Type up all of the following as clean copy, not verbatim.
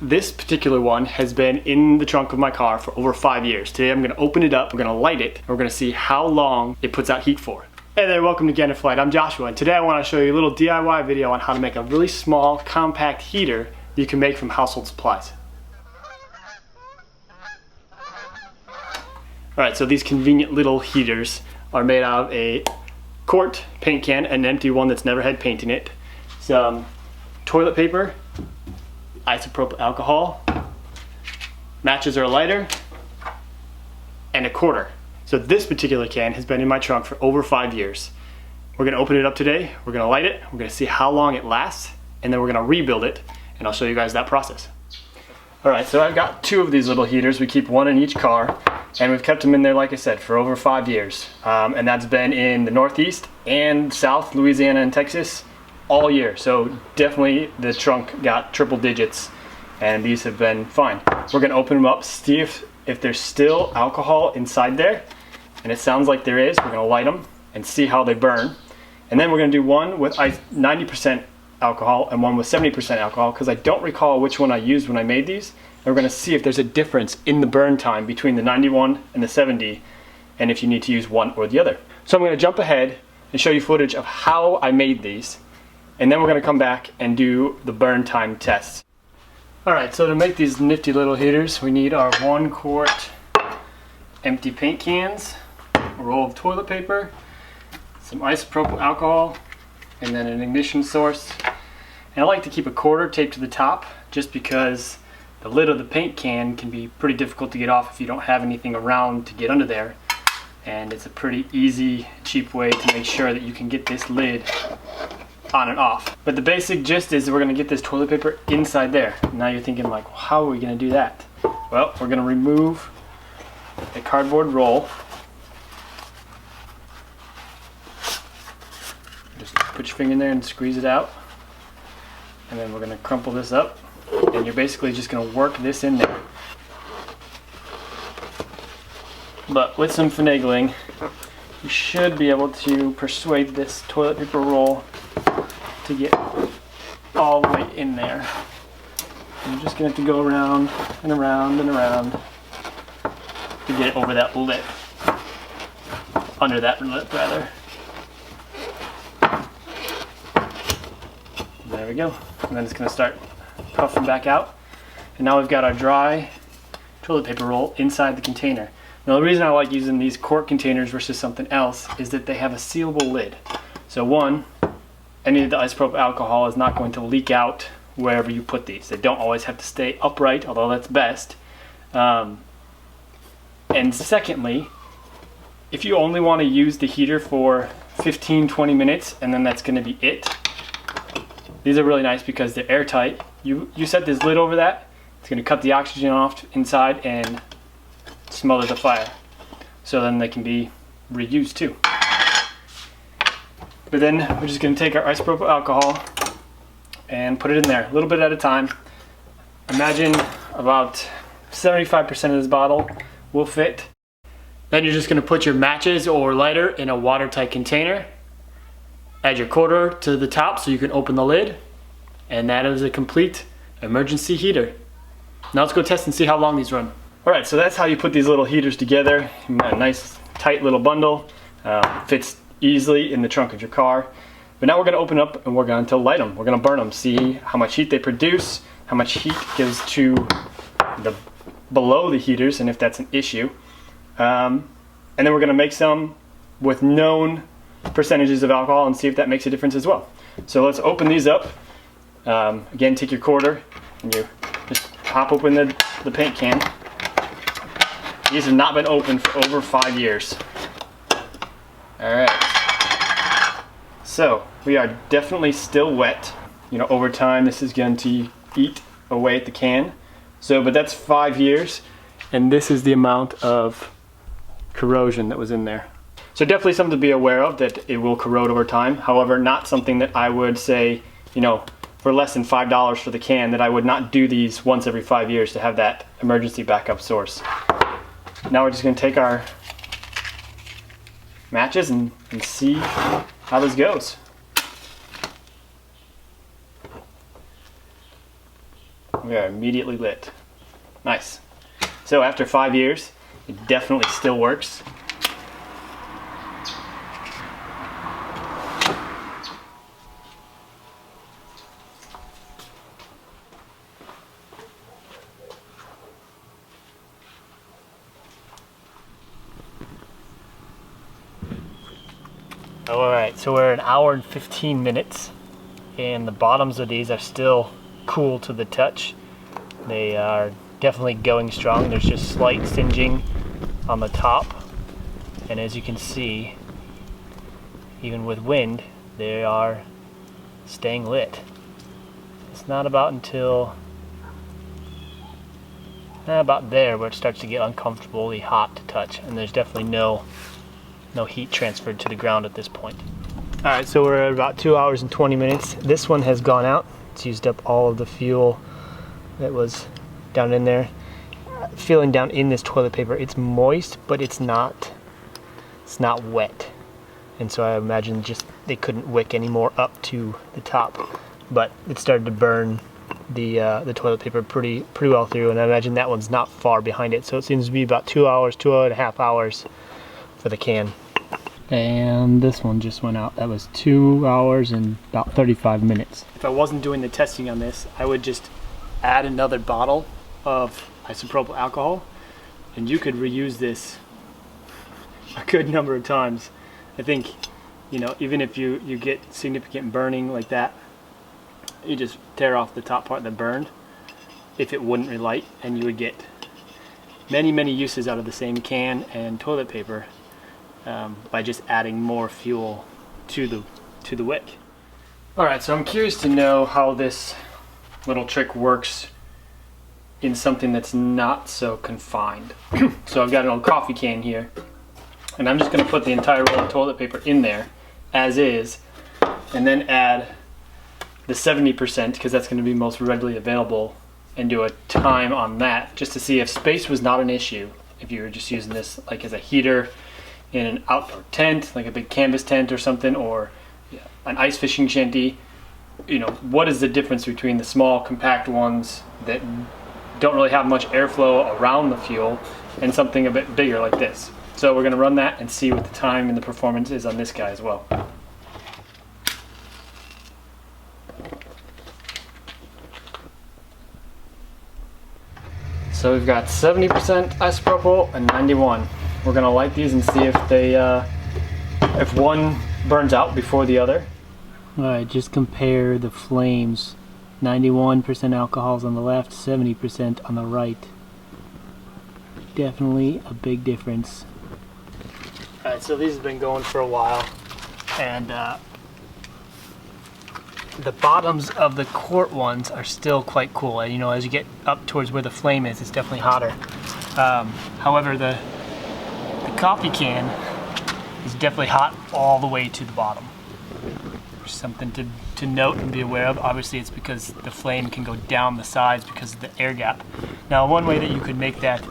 This particular one has been in the trunk of my car for over 5 years. Today I'm gonna open it up, we're gonna light it, and we're gonna see how long it puts out heat for. Hey there, welcome to Gander Flight. I'm Joshua, and today I wanna show you a little DIY video on how to make a really small, compact heater you can make from household supplies. Alright, so these convenient little heaters are made out of a quart paint can, an empty one that's never had paint in it, some toilet paper, isopropyl alcohol, matches or a lighter, and a quarter. So this particular can has been in my trunk for over 5 years. We're gonna open it up today, we're gonna light it, we're gonna see how long it lasts, and then we're gonna rebuild it, and I'll show you guys that process. Alright, so I've got 2 of these little heaters. We keep one in each car, and we've kept them in there, like I said, for over 5 years. And that's been in the Northeast and South, Louisiana and Texas, all year. So definitely the trunk got triple digits, and these have been fine. We're gonna open them up, see if there's still alcohol inside there, and it sounds like there is. We're gonna light them and see how they burn. And then we're gonna do one with 90% alcohol and one with 70% alcohol, because I don't recall which one I used when I made these. And we're gonna see if there's a difference in the burn time between the 91 and the 70, and if you need to use one or the other. So I'm gonna jump ahead and show you footage of how I made these, and then we're gonna come back and do the burn time tests. Alright, so to make these nifty little heaters, we need our 1 quart empty paint cans, a roll of toilet paper, some isopropyl alcohol, and then an ignition source. And I like to keep a quarter taped to the top, just because the lid of the paint can can be pretty difficult to get off if you don't have anything around to get under there. And it's a pretty easy, cheap way to make sure that you can get this lid on and off. But the basic gist is we're gonna get this toilet paper inside there. Now you're thinking like, well, how are we gonna do that? Well, we're gonna remove the cardboard roll. Just put your finger in there and squeeze it out. And then we're gonna crumple this up, and you're basically just gonna work this in there. But with some finagling, you should be able to persuade this toilet paper roll to get all the way in there. You're just gonna have to go around and around and around to get it over that lip. Under that lip, rather. There we go. And then it's gonna start puffing back out. And now we've got our dry toilet paper roll inside the container. Now the reason I like using these quart containers versus something else is that they have a sealable lid. So one, any of the isopropyl alcohol is not going to leak out wherever you put these. They don't always have to stay upright, although that's best. And secondly, if you only want to use the heater for 15-20 minutes and then that's going to be it, these are really nice because they're airtight. You set this lid over that, it's going to cut the oxygen off inside and smother the fire. So then they can be reused too. But then we're just going to take our isopropyl alcohol and put it in there, a little bit at a time. Imagine about 75% of this bottle will fit. Then you're just going to put your matches or lighter in a watertight container. Add your quarter to the top so you can open the lid. And that is a complete emergency heater. Now let's go test and see how long these run. Alright, so that's how you put these little heaters together. A nice tight little bundle. Fits easily in the trunk of your car. But now we're going to open up and we're going to light them. We're going to burn them, see how much heat they produce, how much heat gives to the below the heaters, and if that's an issue. And then we're going to make some with known percentages of alcohol and see if that makes a difference as well. So let's open these up. Again, take your quarter and you just pop open the paint can. These have not been opened for over 5 years. Alright. So, we are definitely still wet. You know, over time this is going to eat away at the can. So, but that's 5 years, and this is the amount of corrosion that was in there. So definitely something to be aware of, that it will corrode over time. However, not something that I would say, you know, for less than $5 for the can, that I would not do these once every 5 years to have that emergency backup source. Now we're just going to take our matches and see how this goes. We We are immediately lit. Nice. So after 5 years, it definitely still works. Alright, so we're an hour and 15 minutes, and the bottoms of these are still cool to the touch. They are definitely going strong. There's just slight singeing on the top, and as you can see, even with wind, they are staying lit. It's not about until about there where it starts to get uncomfortably hot to touch, and there's definitely no heat transferred to the ground at this point. Alright, so we're at about 2 hours and 20 minutes. This one has gone out. It's used up all of the fuel that was down in there. Feeling down in this toilet paper, it's moist, but it's not wet. And so I imagine just they couldn't wick any more up to the top. But it started to burn the toilet paper pretty well through, and I imagine that one's not far behind it. So it seems to be about 2 hours, 2.5 hours for the can. And this one just went out. That was 2 hours and about 35 minutes. If I wasn't doing the testing on this, I would just add another bottle of isopropyl alcohol, and you could reuse this a good number of times. I think, you know, even if you get significant burning like that, you just tear off the top part that burned, if it wouldn't relight, and you would get many uses out of the same can and toilet paper by just adding more fuel to the wick. Alright, so I'm curious to know how this little trick works in something that's not so confined. So I've got an old coffee can here, and I'm just going to put the entire roll of toilet paper in there as is, and then add the 70%, because that's going to be most readily available, and do a time on that just to see if space was not an issue. If you were just using this like as a heater in an outdoor tent, like a big canvas tent or something, or an ice fishing shanty, you know, what is the difference between the small compact ones that don't really have much airflow around the fuel and something a bit bigger like this? So we're going to run that and see what the time and the performance is on this guy as well. So we've got 70% isopropyl and 91. We're going to light these and see if they, if one burns out before the other. Alright, just compare the flames. 91% alcohols on the left, 70% on the right. Definitely a big difference. Alright, so these have been going for a while, and the bottoms of the quart ones are still quite cool. And, you know, as you get up towards where the flame is, it's definitely hotter. However, the coffee can is definitely hot all the way to the bottom. There's something to note and be aware of. Obviously, it's because the flame can go down the sides because of the air gap. Now, one way that you could make that,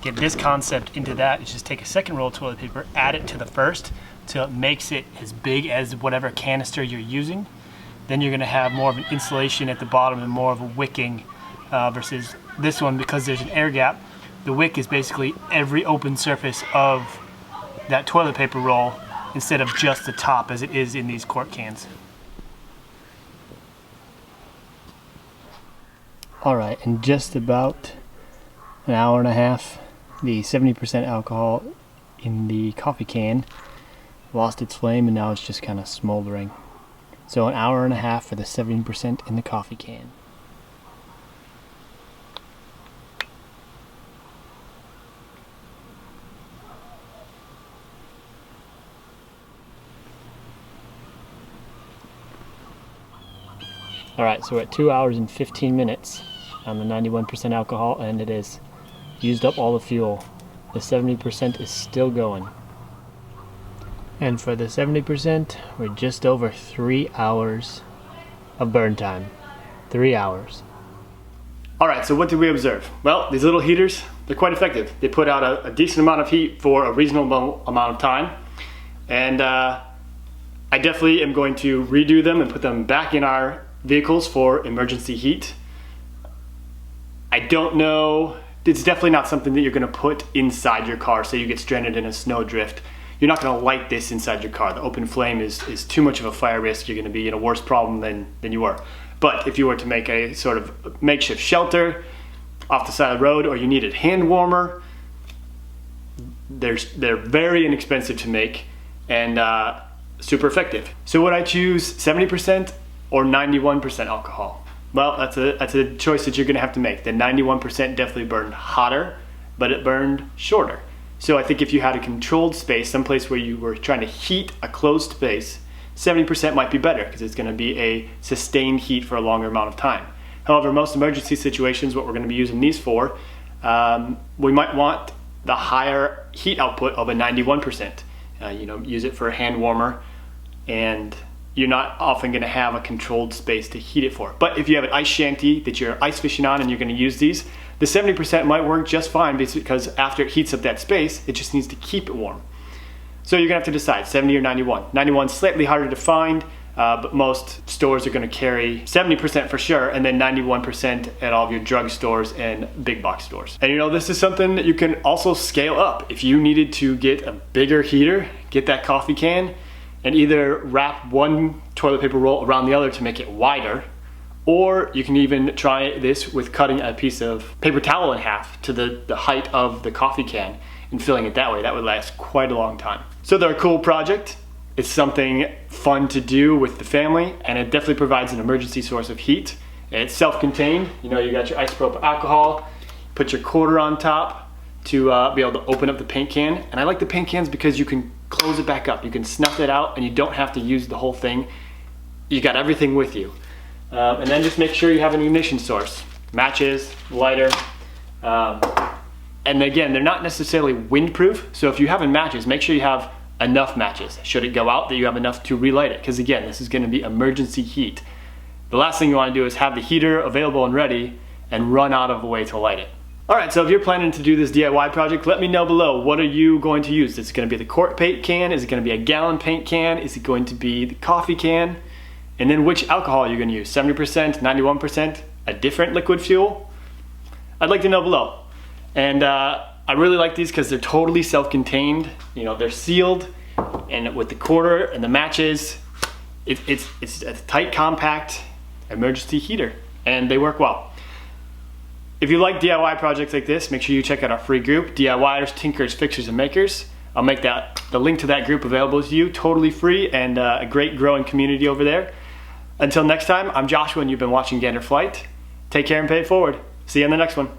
get this concept into that, is just take a second roll of toilet paper, add it to the first, till it makes it as big as whatever canister you're using. Then you're going to have more of an insulation at the bottom and more of a wicking versus this one, because there's an air gap. The wick is basically every open surface of that toilet paper roll instead of just the top as it is in these quart cans. Alright, in just about an hour and a half, the 70% alcohol in the coffee can lost its flame, and now it's just kind of smoldering. So an hour and a half for the 70% in the coffee can. Alright, so we're at 2 hours and 15 minutes on the 91% alcohol, and it has used up all the fuel. The 70% is still going. And for the 70%, we're just over 3 hours of burn time. 3 hours. Alright, so what did we observe? Well, these little heaters, they're quite effective. They put out a decent amount of heat for a reasonable amount of time. And I definitely am going to redo them and put them back in our vehicles for emergency heat. I don't know, it's definitely not something that you're gonna put inside your car. Say you get stranded in a snowdrift. You're not gonna light this inside your car. The open flame is too much of a fire risk. You're gonna be in a worse problem than you were. But if you were to make a sort of makeshift shelter off the side of the road, or you needed hand warmer, they're very inexpensive to make and super effective. So would I choose 70% or 91% alcohol? Well, that's a choice that you're gonna have to make. The 91% definitely burned hotter, but it burned shorter. So I think if you had a controlled space, someplace where you were trying to heat a closed space, 70% might be better because it's gonna be a sustained heat for a longer amount of time. However, most emergency situations, what we're gonna be using these for, we might want the higher heat output of a 91%. Use it for a hand warmer, and you're not often gonna have a controlled space to heat it for. But if you have an ice shanty that you're ice fishing on and you're gonna use these, the 70% might work just fine because after it heats up that space, it just needs to keep it warm. So you're gonna have to decide, 70 or 91. 91 is slightly harder to find, but most stores are gonna carry 70% for sure, and then 91% at all of your drug stores and big box stores. And this is something that you can also scale up. If you needed to get a bigger heater, get that coffee can, and either wrap one toilet paper roll around the other to make it wider, or you can even try this with cutting a piece of paper towel in half to the height of the coffee can and filling it that way. That would last quite a long time. So they're a cool project. It's something fun to do with the family, and it definitely provides an emergency source of heat. It's self-contained. You got your isopropyl alcohol, put your quarter on top to be able to open up the paint can. And I like the paint cans because you can close it back up. You can snuff it out and you don't have to use the whole thing. You got everything with you. And then just make sure you have an ignition source. Matches, lighter, and again, they're not necessarily windproof. So if you have matches, make sure you have enough matches. Should it go out, that you have enough to relight it. Because again, this is gonna be emergency heat. The last thing you wanna do is have the heater available and ready and run out of a way to light it. All right, so if you're planning to do this DIY project, let me know below. What are you going to use? Is it gonna be the quart paint can? Is it gonna be a gallon paint can? Is it going to be the coffee can? And then which alcohol you're gonna use, 70%, 91%, a different liquid fuel? I'd like to know below. And I really like these because they're totally self-contained. They're sealed, and with the quarter and the matches, it's a tight, compact emergency heater, and they work well. If you like DIY projects like this, make sure you check out our free group, DIYers, Tinkers, Fixers, and Makers. I'll make the link to that group available to you, totally free, and a great growing community over there. Until next time, I'm Joshua, and you've been watching Gander Flight. Take care and pay it forward. See you in the next one.